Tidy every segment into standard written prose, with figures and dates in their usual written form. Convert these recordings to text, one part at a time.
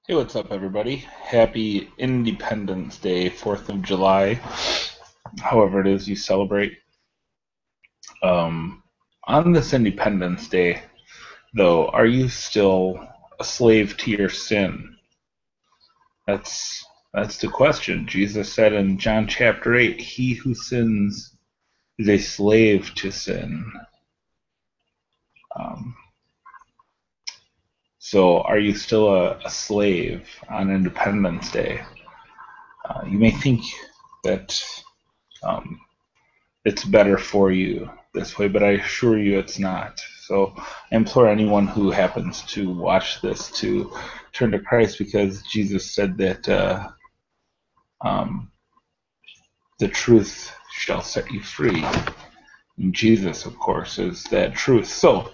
Hey, what's up, everybody? Happy Independence Day, 4th of July, however it is you celebrate. On this Independence Day, though, are you still a slave to your sin? That's the question. Jesus said in John chapter 8, he who sins is a slave to sin. Um, so are you still a slave on Independence Day? You may think that um, it's better for you this way, but I assure you it's not. So I implore anyone who happens to watch this to turn to Christ, because Jesus said that um, the truth shall set you free. And Jesus, of course, is that truth. So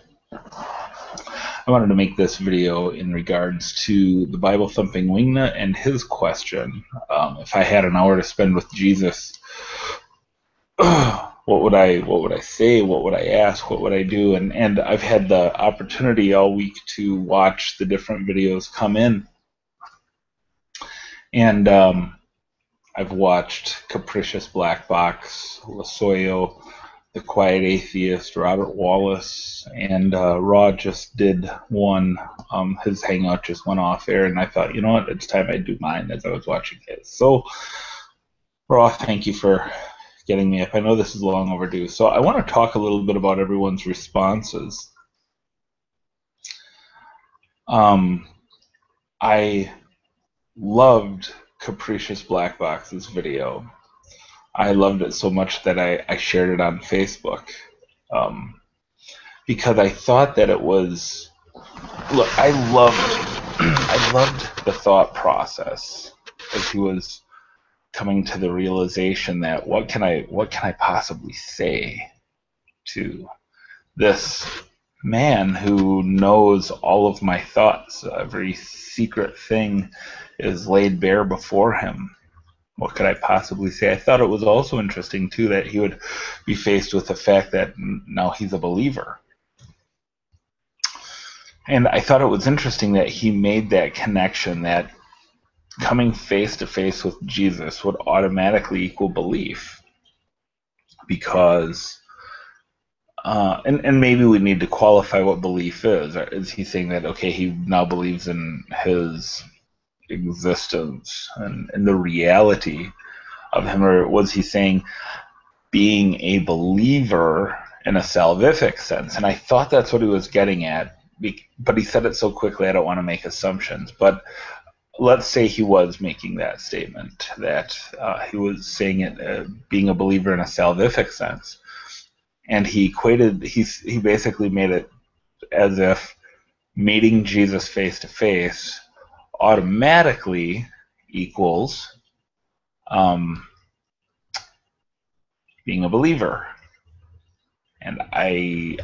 I wanted to make this video in regards to the Bible thumping wingnut and his question. If I had an hour to spend with Jesus, what would I say? What would I ask? What would I do? And I've had the opportunity all week to watch the different videos come in, and I've watched Capricious Black Box, Lasoyo, The Quiet Atheist, Robert Wallace, and Raw just did one. His Hangout just went off air, and I thought, you know what, it's time I do mine as I was watching his. So, Raw, thank you for getting me up. I know this is long overdue. So I want to talk a little bit about everyone's responses. I loved Capricious Black Box's video. I loved it so much that I shared it on Facebook, um, because I thought that it was. Look, I loved the thought process as he was coming to the realization that what can I possibly say to this man who knows all of my thoughts? Every secret thing is laid bare before him. What could I possibly say? I thought it was also interesting too that he would be faced with the fact that now he's a believer. And I thought it was interesting that he made that connection, that coming face to face with Jesus would automatically equal belief, because and maybe we need to qualify what belief is. Is he saying that, okay, he now believes in his existence and the reality of him, or was he saying being a believer in a salvific sense? And I thought that's what he was getting at, but he said it so quickly I don't want to make assumptions. But let's say he was making that statement, that he was saying it being a believer in a salvific sense, and he basically made it as if meeting Jesus face to face automatically equals being a believer. And I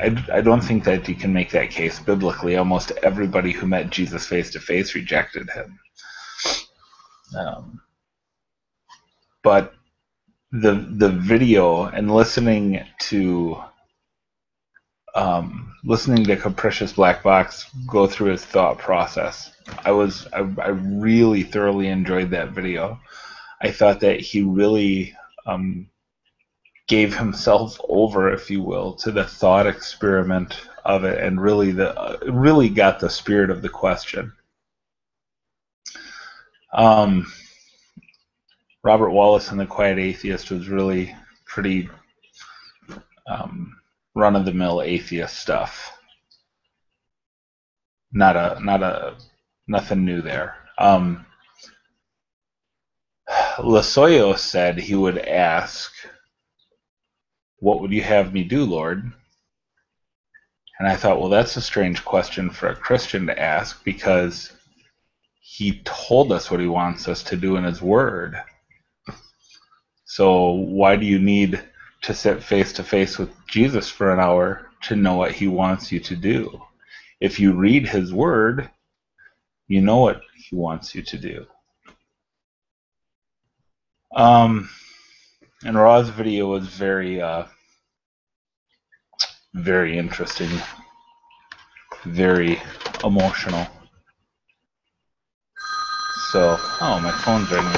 don't think that you can make that case biblically. Almost everybody who met Jesus face to face rejected him. But the video and listening to Capricious Black Box go through his thought process, I really thoroughly enjoyed that video. I thought that he really gave himself over, if you will, to the thought experiment of it, and really got the spirit of the question. Robert Wallace and the Quiet Atheist was really pretty run-of-the-mill atheist stuff. Nothing new there. Lasoyo said he would ask, "What would you have me do, Lord?" And I thought, well, that's a strange question for a Christian to ask, because he told us what he wants us to do in his word. So why do you need to sit face to face with Jesus for an hour to know what he wants you to do? If you read his word, you know what he wants you to do. And Raw's video was very interesting, very emotional. So, oh, my phone's ringing.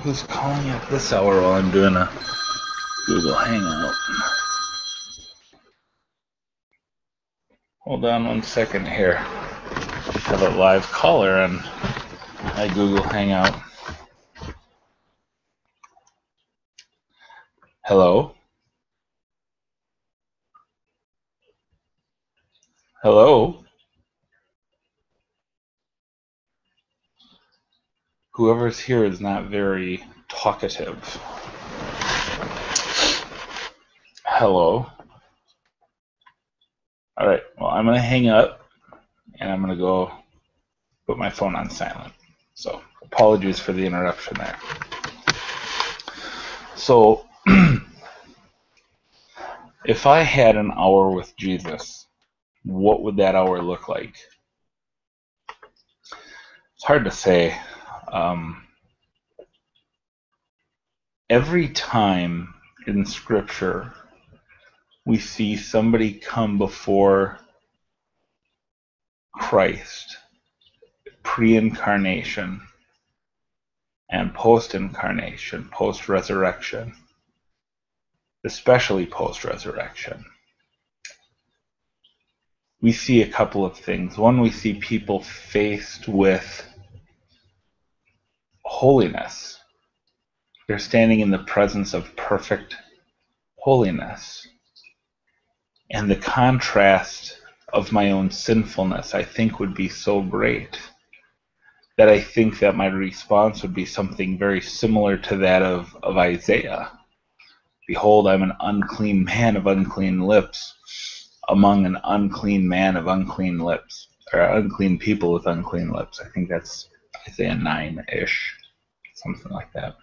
Who's calling at this hour while I'm doing a Google Hangout? Hold on 1 second here. Have a live caller on my Google Hangout. Hello? Hello? Whoever's here is not very talkative. Hello? Alright, well, I'm going to hang up, and I'm going to go put my phone on silent. So, apologies for the interruption there. So, if I had an hour with Jesus, what would that hour look like? It's hard to say. Every time in Scripture we see somebody come before Christ, pre-incarnation and post-incarnation, post-resurrection, especially post-resurrection, we see a couple of things. One, we see people faced with holiness. They're standing in the presence of perfect holiness. And the contrast of my own sinfulness, I think, would be so great that I think that my response would be something very similar to that of Isaiah. Behold, I'm an unclean man of unclean lips, among an unclean man of unclean lips, or unclean people with unclean lips. I think that's Isaiah 9-ish, something like that.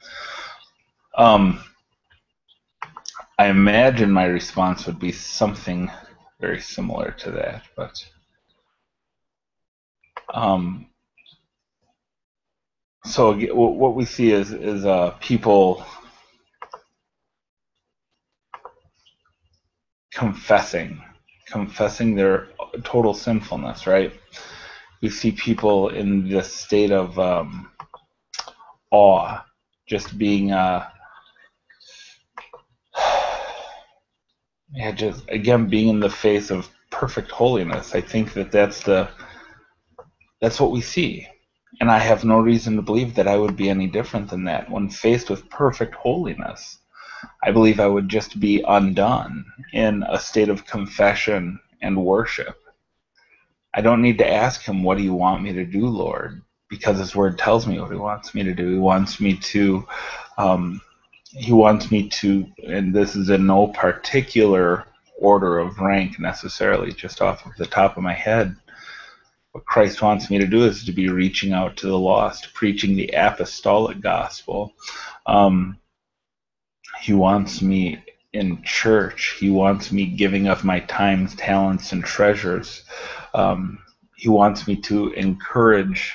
I imagine my response would be something very similar to that, but so what we see is people confessing their total sinfulness, right? We see people in this state of awe, just being just again being in the face of perfect holiness. I think that's what we see, and I have no reason to believe that I would be any different than that. When faced with perfect holiness, I believe I would just be undone in a state of confession and worship. I don't need to ask him, what do you want me to do, Lord? Because his word tells me what he wants me to do. He wants me to, and this is in no particular order of rank necessarily, just off of the top of my head. What Christ wants me to do is to be reaching out to the lost, preaching the apostolic gospel. He wants me in church. He wants me giving of my time, talents, and treasures. He wants me to encourage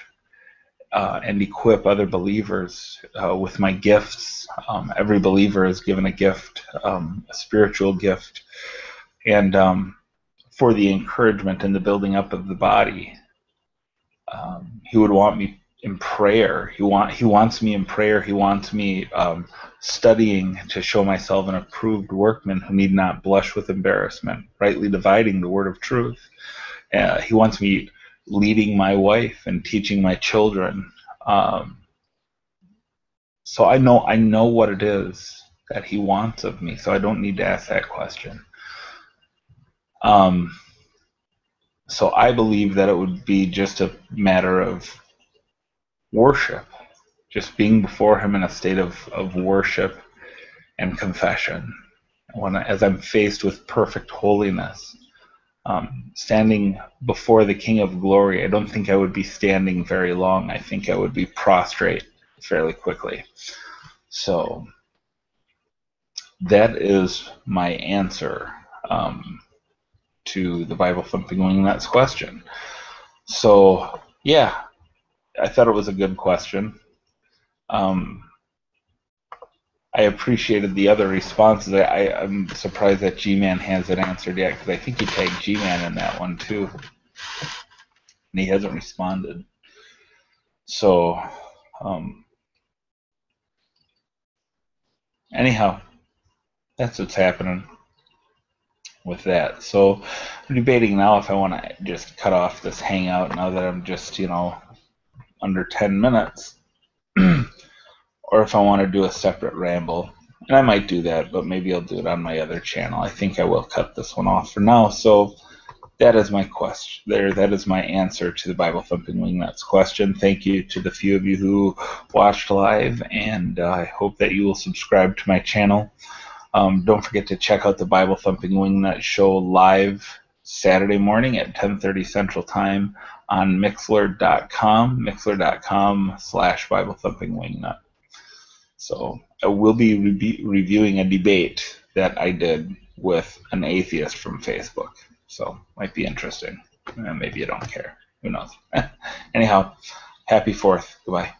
and equip other believers with my gifts. Every believer is given a gift, a spiritual gift, and for the encouragement and the building up of the body. He would want me in prayer. He wants me in prayer. He wants me studying to show myself an approved workman who need not blush with embarrassment, rightly dividing the word of truth. He wants me leading my wife and teaching my children. So I know what it is that he wants of me, so I don't need to ask that question. So I believe that it would be just a matter of worship, just being before him in a state of worship and confession. As I'm faced with perfect holiness, standing before the King of Glory, I don't think I would be standing very long. I think I would be prostrate fairly quickly. So that is my answer to the Bible Thumping Wingnuts question. So yeah, I thought it was a good question. I appreciated the other responses. I'm surprised that G-Man hasn't answered yet, because I think he tagged G-Man in that one too, and he hasn't responded. So, um, anyhow, that's what's happening with that. So, I'm debating now if I want to just cut off this hangout now that I'm just, under 10 minutes, or if I want to do a separate ramble. And I might do that, but maybe I'll do it on my other channel. I think I will cut this one off for now. So, that is my question. That is my answer to the Bible Thumping Wingnuts question. Thank you to the few of you who watched live, and I hope that you will subscribe to my channel. Don't forget to check out the Bible Thumping Wingnut show live Saturday morning at 10:30 Central Time on Mixler.com/Bible Thumping Wingnut. So I will be reviewing a debate that I did with an atheist from Facebook. So might be interesting. Maybe you don't care. Who knows? Anyhow, happy 4th. Goodbye.